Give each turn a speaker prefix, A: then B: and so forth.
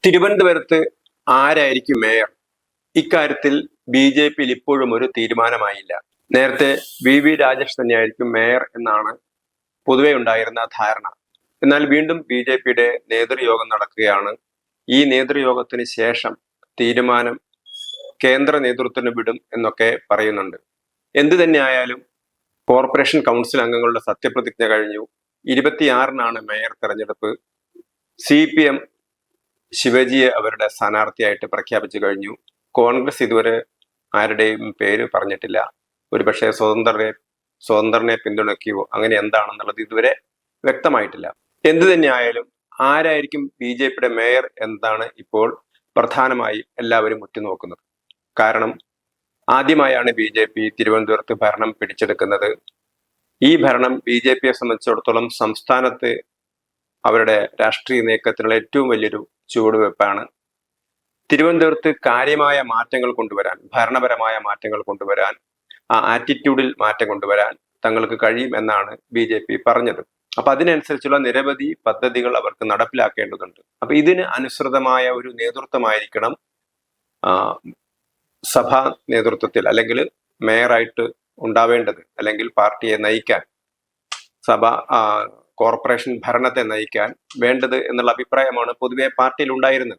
A: തിരുവനന്തപുരത്ത് ആരായിരിക്കും മേയർ? ഇക്കാര്യത്തിൽ ബി.ജെ.പിയിൽ ഇപ്പോഴും ഒരു തീരുമാനമായില്ല. നേരത്തെ വി രാജേഷ് തന്നെയായിരിക്കും മേയർ എന്നാണ് പൊതുവെ ഉണ്ടായിരുന്ന ധാരണ. എന്നാൽ വീണ്ടും ബി.ജെ.പിയുടെ നേതൃയോഗം നടക്കുകയാണ്. ഈ നേതൃയോഗത്തിന് ശേഷം തീരുമാനം കേന്ദ്ര നേതൃത്വത്തിന് വിടും എന്നൊക്കെ പറയുന്നുണ്ട്. എന്തു തന്നെയായാലും കോർപ്പറേഷൻ കൗൺസിൽ അംഗങ്ങളുടെ സത്യപ്രതിജ്ഞ കഴിഞ്ഞു. 26-നാണ് മേയർ തെരഞ്ഞെടുപ്പ്. CPM ശിവജിയെ അവരുടെ സ്ഥാനാർത്ഥിയായിട്ട് പ്രഖ്യാപിച്ചു കഴിഞ്ഞു. കോൺഗ്രസ് ഇതുവരെ ആരുടെയും പേര് പറഞ്ഞിട്ടില്ല. ഒരുപക്ഷെ സ്വതന്ത്രനെ പിന്തുണയ്ക്കുകയോ അങ്ങനെ എന്താണെന്നുള്ളത് ഇതുവരെ വ്യക്തമായിട്ടില്ല. എന്തു തന്നെയായാലും ആരായിരിക്കും ബി.ജെ.പിയുടെ മേയർ എന്നാണ് ഇപ്പോൾ പ്രധാനമായി എല്ലാവരും ഉറ്റുനോക്കുന്നത്. കാരണം ആദ്യമായാണ് ബി.ജെ.പി തിരുവനന്തപുരത്ത് ഭരണം പിടിച്ചെടുക്കുന്നത്. ഈ ഭരണം ബി.ജെ.പിയെ സംബന്ധിച്ചിടത്തോളം സംസ്ഥാനത്ത് അവരുടെ രാഷ്ട്രീയ നീക്കത്തിനുള്ള ഏറ്റവും വലിയൊരു ചുവടുവെപ്പാണ്. തിരുവനന്തപുരത്ത് കാര്യമായ മാറ്റങ്ങൾ കൊണ്ടുവരാൻ, ഭരണപരമായ മാറ്റങ്ങൾ കൊണ്ടുവരാൻ, ആ ആറ്റിറ്റ്യൂഡിൽ മാറ്റം കൊണ്ടുവരാൻ തങ്ങൾക്ക് കഴിയും എന്നാണ് ബി.ജെ.പി പറഞ്ഞത്. അപ്പൊ അതിനനുസരിച്ചുള്ള നിരവധി പദ്ധതികൾ അവർക്ക് നടപ്പിലാക്കേണ്ടതുണ്ട്. അപ്പൊ ഇതിന് അനുസൃതമായ ഒരു നേതൃത്വമായിരിക്കണം സഭാ നേതൃത്വത്തിൽ അല്ലെങ്കിൽ മേയറായിട്ട് ഉണ്ടാവേണ്ടത്, അല്ലെങ്കിൽ പാർട്ടിയെ നയിക്കാൻ, കോർപ്പറേഷൻ ഭരണത്തെ നയിക്കാൻ വേണ്ടത് എന്നുള്ള അഭിപ്രായമാണ് പൊതുവെ പാർട്ടിയിൽ ഉണ്ടായിരുന്നത്.